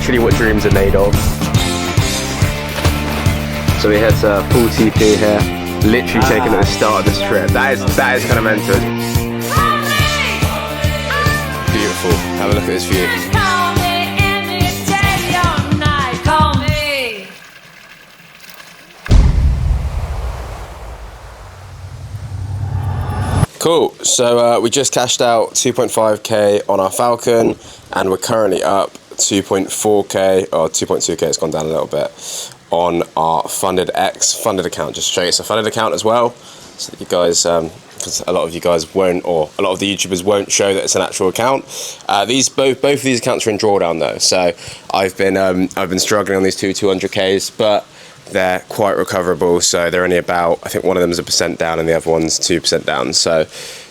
literally what dreams are made of. So we had full TP here, literally taken at the start of this trip. That is kind of mental. Beautiful. Have a look at this view. Cool, so we just cashed out 2.5k on our Falcon, and we're currently up 2.4k, or 2.2k, it's gone down a little bit, on our funded account. Just to show you, it's a funded account as well, so that you guys, because a lot of you guys won't, or a lot of the YouTubers won't show that it's an actual account. Both of these accounts are in drawdown though, so I've been struggling on these 200ks, but they're quite recoverable, so they're only about, I think one of them is 1% down and the other one's 2% down. So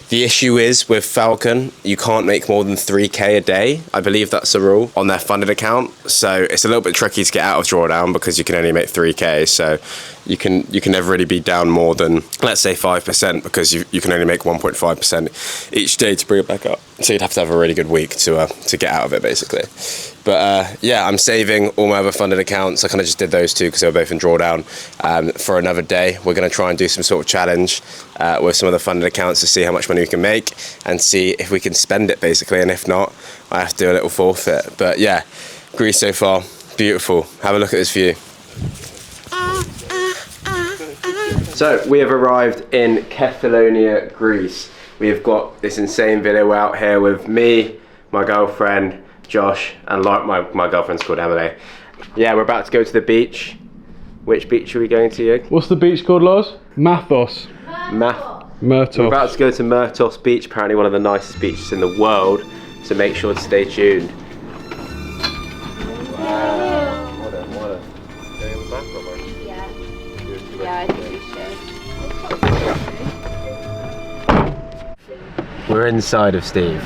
the issue is with Falcon, you can't make more than 3k a day. I believe that's the rule on their funded account. So it's a little bit tricky to get out of drawdown because you can only make 3k. So you can never really be down more than, let's say, 5%, because you can only make 1.5% each day to bring it back up. So you'd have to have a really good week to get out of it, basically. But yeah, I'm saving all my other funded accounts. I kind of just did those two because they were both in drawdown for another day. We're going to try and do some sort of challenge with some of the funded accounts to see how much money we can make and see if we can spend it, basically. And if not, I have to do a little forfeit. But yeah, Greece so far, beautiful. Have a look at this view. So we have arrived in Kefalonia, Greece. We have got this insane video out here with me, my girlfriend, Josh, and like my girlfriend's called Emily. Yeah, we're about to go to the beach. Which beach are we going to, Yeg? What's the beach called, Loz? Myrtos. Myrtos. We're about to go to Myrtos Beach, apparently one of the nicest beaches in the world, so make sure to stay tuned. Wow. What a. Going on the map, Robert? Yeah, I think we should. We're inside of Steve.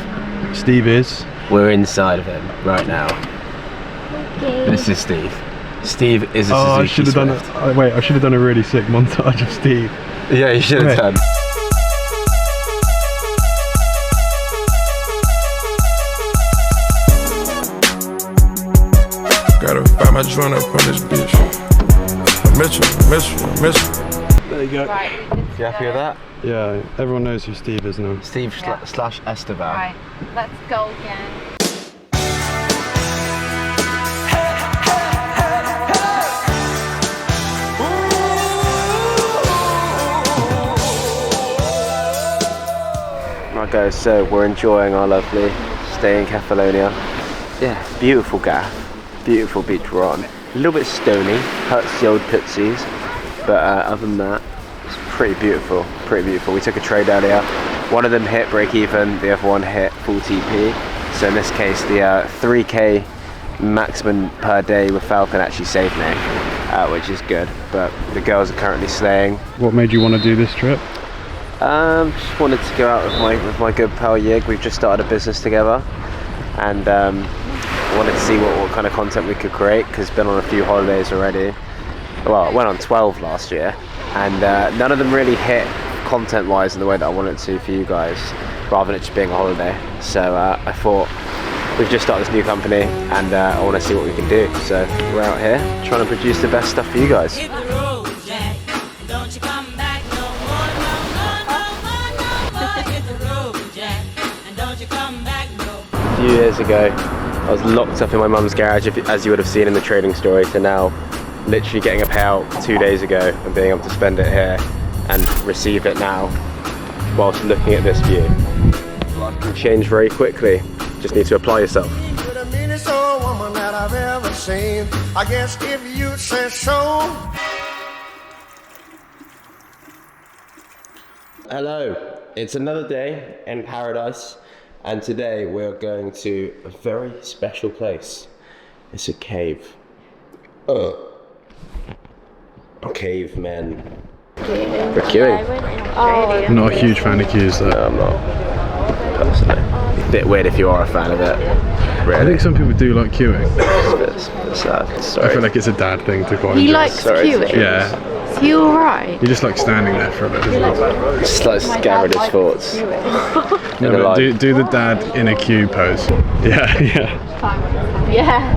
Steve is. We're inside of him right now. Okay. This is Steve. Steve is a Suzuki I should have done Swift. wait, I should have done a really sick montage of Steve. Yeah, you should have done. Gotta find my joint up on this bitch. I miss you. There you go. Right. You happy with that? Yeah, everyone knows who Steve is now. Steve slash Esteban. Right, let's go again. Right guys, so we're enjoying our lovely stay in Kefalonia. Yeah, beautiful gaff, beautiful beach we're on. A little bit stony, hurts the old tootsies, but other than that, it's pretty beautiful, pretty beautiful. We took a trade earlier. One of them hit break even, the other one hit full TP. So in this case, the 3k maximum per day with Falcon actually saved me, which is good. But the girls are currently slaying. What made you want to do this trip? Just wanted to go out with my good pal Yig. We've just started a business together, and wanted to see what kind of content we could create, because been on a few holidays already. Well, I went on 12 last year, and none of them really hit content wise in the way that I wanted to for you guys, rather than it just being a holiday. So I thought, we've just started this new company, and I want to see what we can do. So we're out here trying to produce the best stuff for you guys. A few years ago, I was locked up in my mum's garage, as you would have seen in the trading story, to now literally getting a payout 2 days ago and being able to spend it here and receive it now whilst looking at this view. Life can change very quickly, just need to apply yourself. You're the meanest old woman that I've ever seen. I guess if you say so. Hello, it's another day in paradise, and today we're going to a very special place. It's a cave. Cavemen. For queuing. I'm not a huge fan of queues though. No, I'm not. Personally. It's a bit weird if you are a fan of it. Really. I think some people do like queuing. It's a bit sad. Sorry. I feel like it's a dad thing to quite He enjoy. likes Sorry, queuing. Yeah. Is he alright? You're just like standing there for a bit. Just like scared his thoughts. No, but do the dad in a queue pose. Yeah, yeah. Yeah.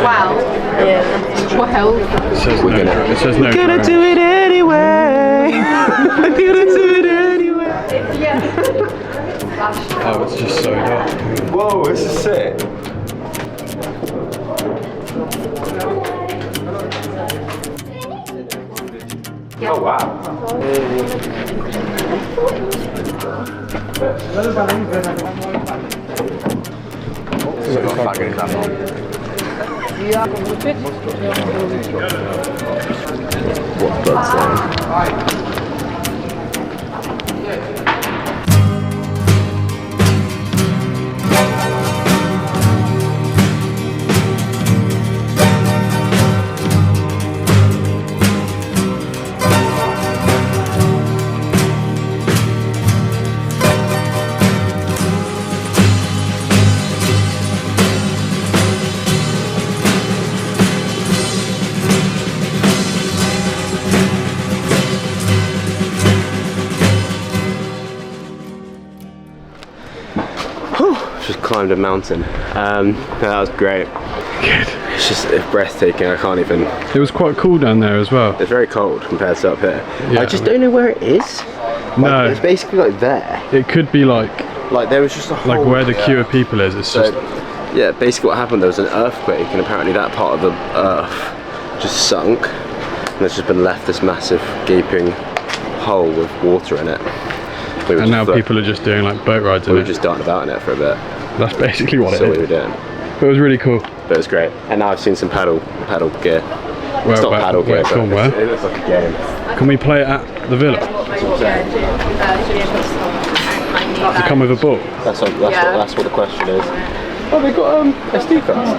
Wow. Yeah. Well. It says no. It says no. Gonna do it anyway. I'm gonna do it anyway. Oh, it's just so dark. Whoa, this is sick. Oh wow. What bloodstone? Just climbed a mountain. That was great. Good. It's just breathtaking. I can't even. It was quite cool down there as well. It's very cold compared to up here. Yeah. I just don't know where it is. No. It's basically like there. It could be like there was just a hole. like where the queue of people is. It's So, just yeah, basically what happened, there was an earthquake, and apparently that part of the earth just sunk, and there's just been left this massive gaping hole with water in it. and now people are just doing like boat rides in we were it. just darting about in it for a bit. That's basically what So it we were is. doing. But it was really cool. But it was great. And now I've seen some paddle gear. It's not paddle gear, but from where? it looks like a game. Can we play it at the villa? Does it come with a ball? That's what the question is. Oh, they got SD cards.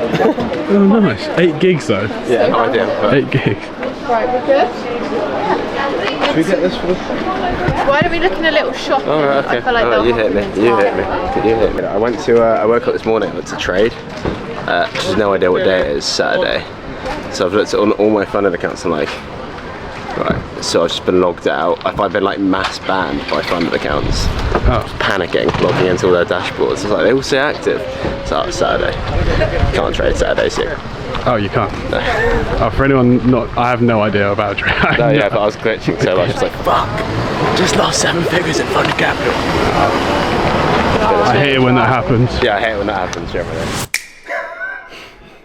Oh, nice. 8 gigs though. Yeah, no idea. But 8 gigs. Right, we're good. should we get this for the? Why don't we look in a little shop? Oh, right, okay. I feel like they'll you hit me. have You hit me. You hit me. I went to. I woke up this morning. I went to trade. Just no idea what day it is. Saturday. So I've looked at all my funded accounts and like, right. So I've just been logged out. I've been like mass banned by funded accounts. Oh. Panicking, logging into all their dashboards. It's like they all say active. So it's Saturday. Can't trade Saturdays here. Oh, you can't. No. Oh, for anyone not, I have no idea about trade. No, yeah, but I was glitching so much. It's like, fuck. Just lost 7 figures in funded capital. I hate it when that happens. Yeah, I hate it when that happens. Generally.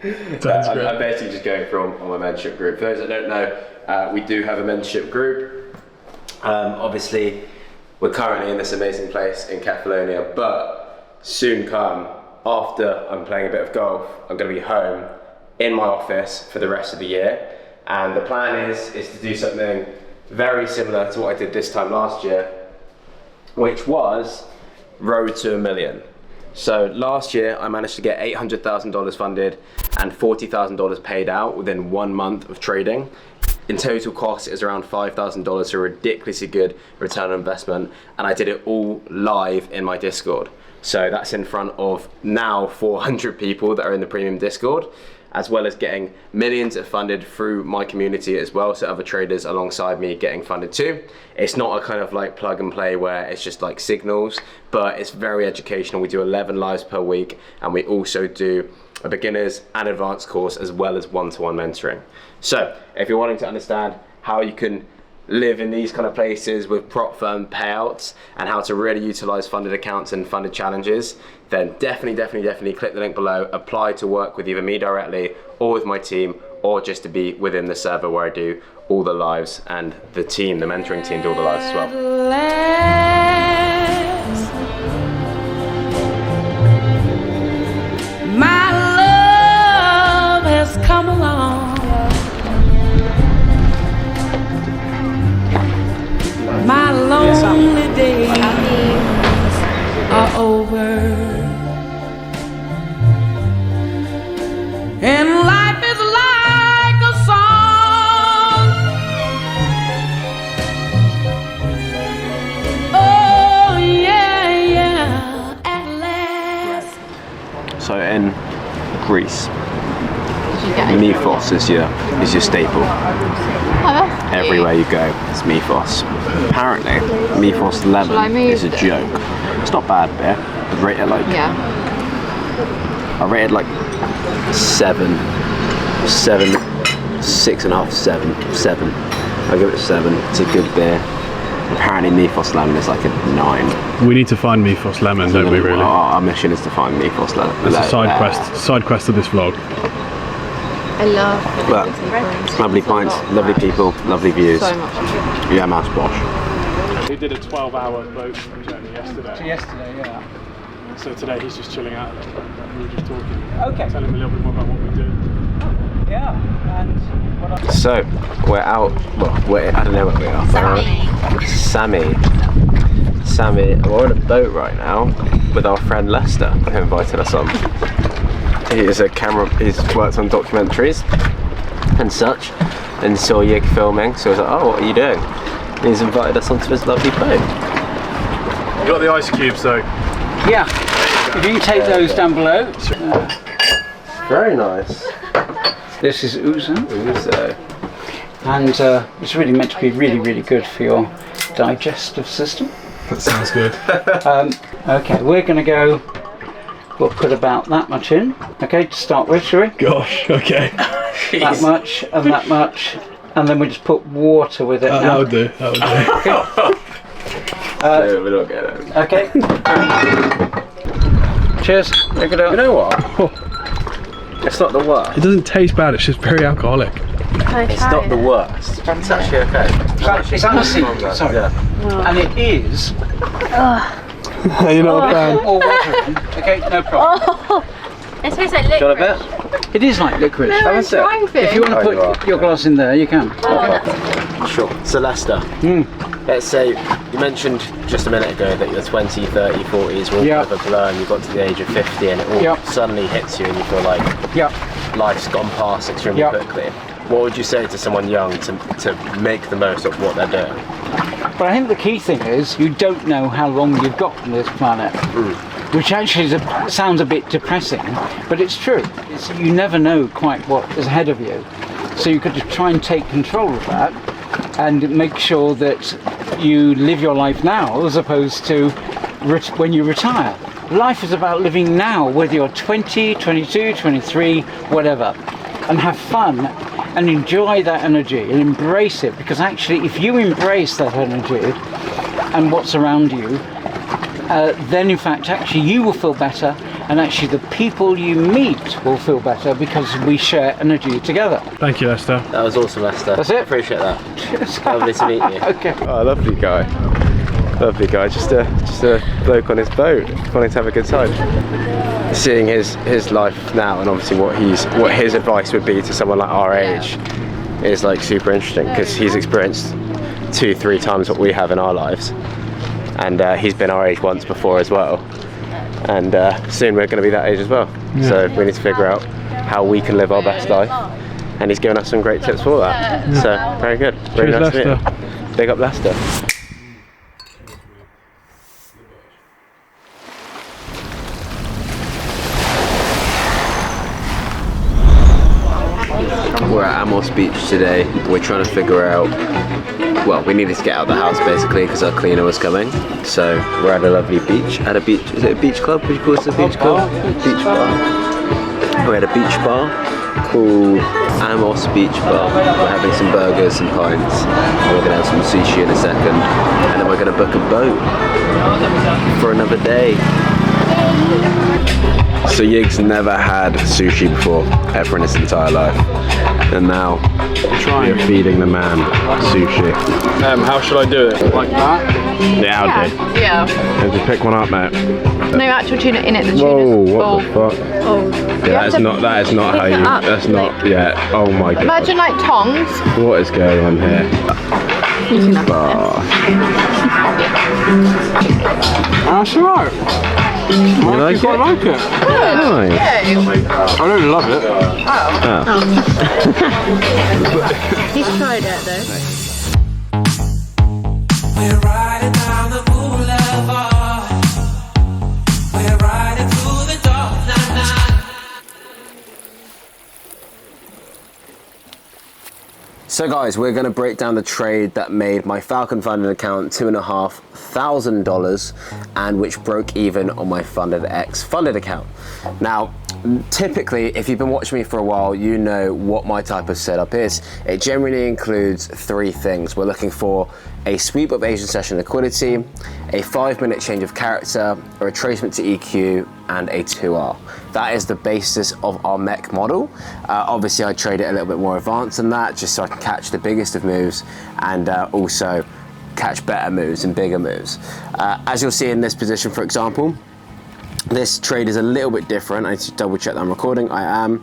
I'm basically just going through on my mentorship group. For those that don't know, we do have a mentorship group. Obviously, we're currently in this amazing place in Kefalonia, but soon come, after I'm playing a bit of golf, I'm going to be home in my office for the rest of the year. And the plan is to do something very similar to what I did this time last year, which was Road to $1 million. So last year I managed to get $800,000 funded and $40,000 paid out within 1 month of trading. In total cost, it was around $5,000, so a ridiculously good return on investment, and I did it all live in my Discord. So that's in front of now 400 people that are in the premium Discord, as well as getting millions of funded through my community as well, so other traders alongside me getting funded too. It's not a kind of like plug and play where it's just like signals, but it's very educational. We do 11 lives per week, and we also do a beginners and advanced course as well as one-to-one mentoring. So if you're wanting to understand how you can live in these kind of places with prop firm payouts and how to really utilize funded accounts and funded challenges, then definitely click the link below, apply to work with either me directly or with my team, or just to be within the server where I do all the lives, and the team, the mentoring team, do all the lives as well. My love has come along. My lonely days are over, and life is like a song. Oh, Meathos is your staple. Everywhere you go, it's Meathos. Apparently, Meathos lemon is a joke. It's not bad beer. I'd rate it like I rated like 7, 6.5, 7. I give it a 7. It's a good beer. Apparently Meathos lemon is like a 9. We need to find Meathos lemon, don't we really? Our mission is to find Meathos lemon. It's a side quest of this vlog. I love But lovely pints, lovely people, lovely views. so much. Yeah, Mouse Bosh. We did a 12-hour boat journey yesterday. Yesterday, yeah. So today he's just chilling out. We were just talking. Okay. Telling him a little bit more about what we do. Yeah, and what else? So we're out. Well, I don't know where we are. Sammy. We're on a boat right now with our friend Lester, who invited us on. He is a camera. He's worked on documentaries and such, and saw Yig filming. So I was like, "Oh, what are you doing?" And he's invited us onto this lovely boat. You got the ice cubes though. Yeah, if you can take those down below. Very nice. This is ouzo. Ouzo. And it's really meant to be really, really good for your digestive system. That sounds good. Okay, we're going to go, we'll put about that much in, okay, to start with, shall we? Gosh, okay. That much, and then we just put water with it now. That would do. No, we're not getting it. Okay. Cheers. Take it out. You know what? It's not the worst. It doesn't taste bad, it's just very alcoholic. It's not the worst. It's actually okay. It's aniseed, sorry. Yeah. And it is You're not a fan. or water in. Okay, no problem. It tastes like Do you want a licorice. bit? It is like licorice. No, I'm trying to. If you want to put your glass in there, you can. Sure. So Lester, let's say you mentioned just a minute ago that your 20, 30, 40s were all kind of a blur and you got to the age of 50 and it all suddenly hits you and you feel like life's gone past extremely quickly. What would you say to someone young to make the most of what they're doing? But I think the key thing is you don't know how long you've got on this planet. Which actually sounds a bit depressing, but it's true. You never know quite what is ahead of you. So you've got to try and take control of that and make sure that you live your life now as opposed to when you retire. Life is about living now, whether you're 20, 22, 23, whatever, and have fun and enjoy that energy and embrace it, because actually if you embrace that energy and what's around you, then in fact actually you will feel better, and actually the people you meet will feel better because we share energy together. Thank you, Lester. That was awesome, Lester. That's it. Appreciate that. Lovely to meet you. Okay. Oh, lovely guy. Lovely guy. Just a bloke on his boat, wanting to have a good time. Seeing his life now, and obviously what his advice would be to someone like our age is like super interesting, because he's experienced 2-3 times what we have in our lives. And he's been our age once before as well, and soon we're going to be that age as well. So we need to figure out how we can live our best life, and he's given us some great tips for that. So very good. Really nice to meet you. Big up Lester. We're at Amos Beach today. We're trying to figure out, well, we needed to get out of the house basically because our cleaner was coming. So we're at a lovely beach. At a beach, is it a beach club? Would you call this a beach club? Beach bar. We're at a beach bar called Amos Beach Bar. We're having some burgers, some pints, and we're gonna have some sushi in a second. And then we're gonna book a boat for another day. So Yig's never had sushi before, ever in his entire life. And now we're feeding the man sushi. How should I do it? Like that? Yeah, I'll do. Yeah. Have to pick one up, mate. No actual tuna in it. The Whoa, tuna's what the fuck? Oh. Yeah, that is not how pick you, it up, that's not, like- yeah, oh my god. Imagine like tongs. What is going on here? That's alright. You like it? I like it. Nice. I don't love it. He's tried it though. We're riding down the boulevard. We're riding through the dark night. So guys, we're going to break down the trade that made my Falcon funded account $2,500 and which broke even on my Funded X funded account. Now, typically, if you've been watching me for a while, you know what my type of setup is. It generally includes 3 things. We're looking for a sweep of Asian session liquidity, a 5-minute change of character, a retracement to EQ, and a 2R. That is the basis of our mech model. Obviously, I trade it a little bit more advanced than that, just so I can catch the biggest of moves and also catch better moves and bigger moves. As you'll see in this position, for example, this trade is a little bit different. I need to double check that I'm recording. I am.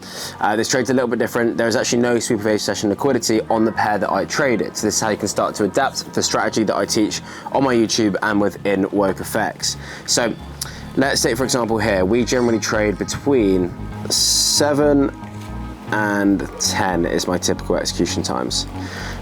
This trade's a little bit different. There's actually no sweep of Asian session liquidity on the pair that I traded. So this is how you can start to adapt the strategy that I teach on my YouTube and within Woke Effects. So let's say, for example, here, we generally trade between 7 and 10 is my typical execution times.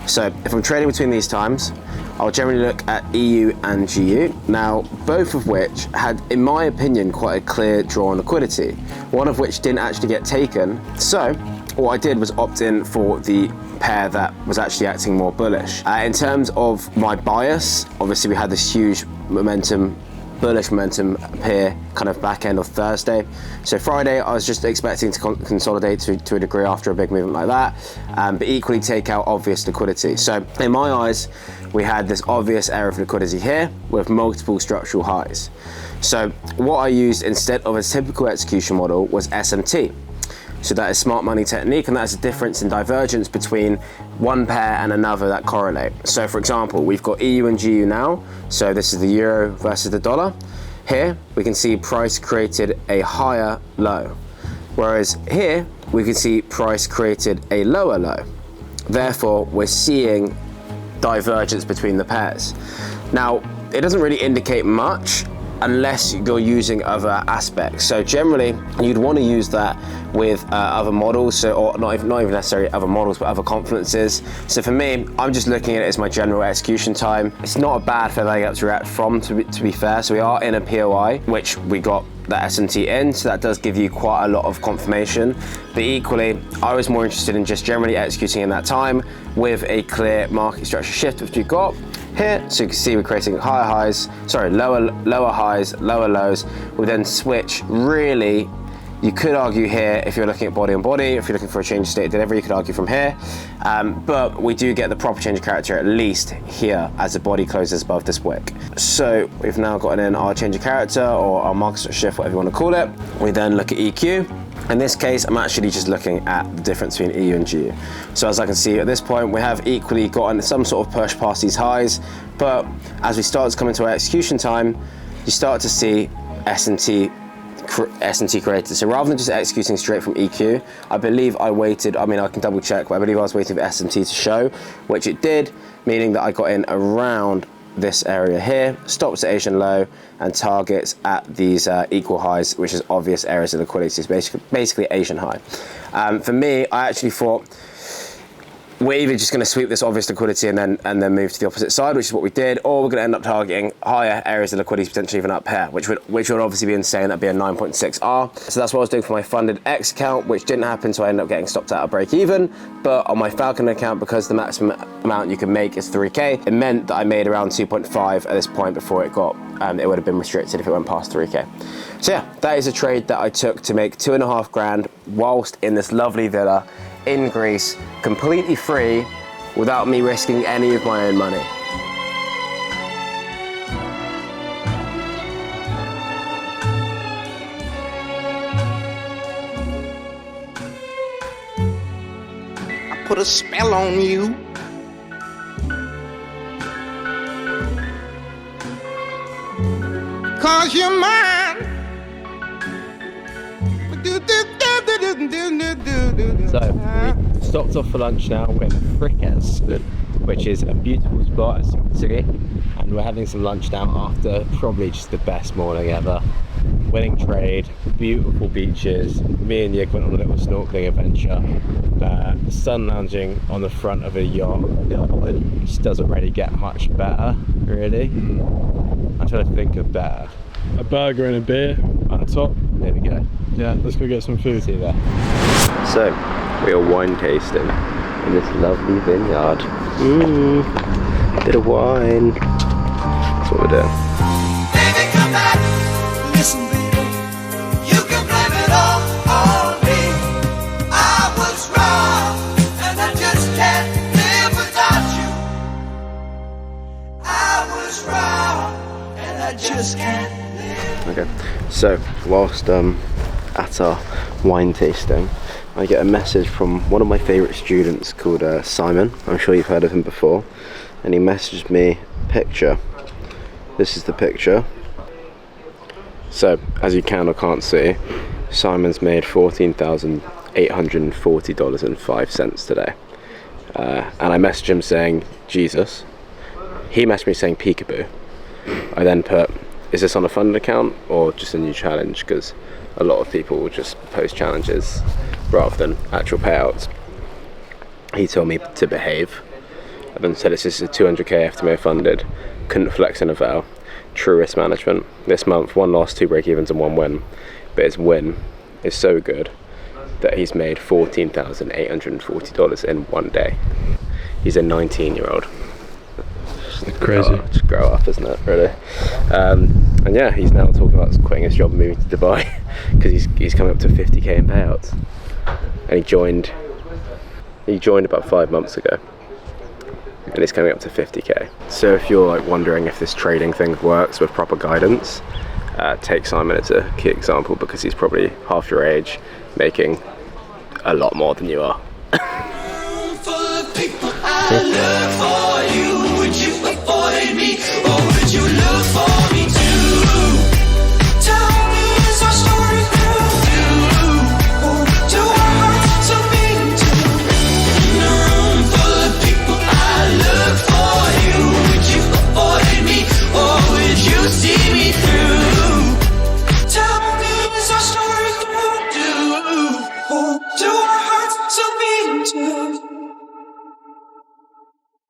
So if I'm trading between these times, I'll generally look at EU and GU. Now, both of which had, in my opinion, quite a clear draw on liquidity, one of which didn't actually get taken. So what I did was opt in for the pair that was actually acting more bullish. In terms of my bias, obviously we had this huge momentum, bullish momentum appear kind of back end of Thursday. So Friday, I was just expecting to consolidate to a degree after a big movement like that, but equally take out obvious liquidity. So in my eyes, we had this obvious area of liquidity here with multiple structural highs. So what I used instead of a typical execution model was SMT. So that is smart money technique, and that is a difference in divergence between one pair and another that correlate. So for example, we've got EU and GU now. So this is the euro versus the dollar. Here, we can see price created a higher low. Whereas here, we can see price created a lower low. Therefore, we're seeing divergence between the pairs. Now, it doesn't really indicate much unless you're using other aspects. So generally, you'd want to use that with other models, or not even necessarily other models, but other confidences. So for me, I'm just looking at it as my general execution time. It's not a bad fair value gap to react from, to be fair. So we are in a POI, which we got the SMT in, so that does give you quite a lot of confirmation. But equally, I was more interested in just generally executing in that time with a clear market structure shift, which we got here. So you can see we're creating lower highs, lower lows. We then switch. Really, you could argue here, if you're looking at body on body, if you're looking for a change of state of delivery, you could argue from here. But we do get the proper change of character at least here as the body closes above this wick. So we've now gotten in our change of character or our market structure shift, whatever you want to call it. We then look at EQ. In this case, I'm actually just looking at the difference between EU and GU. So as I can see at this point, we have equally gotten some sort of push past these highs, but as we start to come into our execution time, you start to see S&T created. So rather than just executing straight from EQ, I believe I waited, I mean I can double check, but I believe I was waiting for S&T to show, which it did, meaning that I got in around this area here, stops at Asian low and targets at these equal highs, which is obvious areas of liquidity. It's basically Asian high. For me, I actually thought we're either just going to sweep this obvious liquidity and then move to the opposite side, which is what we did, or we're going to end up targeting higher areas of liquidity, potentially even up here, which would obviously be insane. That'd be a 9.6R. So that's what I was doing for my Funded X account, which didn't happen, so I ended up getting stopped out at break even. But on my Falcon account, because the maximum amount you can make is 3K, it meant that I made around 2.5 at this point before it got, it would have been restricted if it went past 3K. So yeah, that is a trade that I took to make 2.5 grand whilst in this lovely villa in Greece, completely free, without me risking any of my own money. I put a spell on you. Cause you're mine. So we stopped off for lunch now. We're in Frickes, which is a beautiful spot as you can see, and we're having some lunch now after probably just the best morning ever. Winning trade, beautiful beaches. Me and Yig went on a little snorkeling adventure. Sun lounging on the front of a yacht. It just doesn't really get much better, really. I'm trying to think of better. A burger and a beer on top. There we go. Yeah, let's go get some food. See you there. So, we are wine tasting. in this lovely vineyard. Bit of wine. That's what we're doing. Baby, come back. Listen, baby, you can blame it all on me. I was wrong, and I just can't live without you. I was wrong, and I just can't live. Okay, so whilst at our wine tasting, I get a message from one of my favourite students called Simon. I'm sure you've heard of him before. And he messaged me a picture. This is the picture. So, as you can or can't see, Simon's made $14,840.05 today. And I messaged him saying, Jesus. He messaged me saying peekaboo. I then put, is this on a funded account or just a new challenge? Because a lot of people will just post challenges rather than actual payouts. He told me to behave. I then said this is a 200k FTMO funded, couldn't flex in a vow, true risk management. This month, 1 loss, 2 break-evens and 1 win. But his win is so good that he's made $14,840 in 1 day. He's a 19-year-old. Crazy. Just grow up, isn't it, really? And yeah, he's now talking about quitting his job and moving to Dubai because he's coming up to 50k in payouts. And he joined about 5 months ago. And it's coming up to 50k. So if you're like wondering if this trading thing works with proper guidance, take Simon as a key example because he's probably half your age, making a lot more than you are.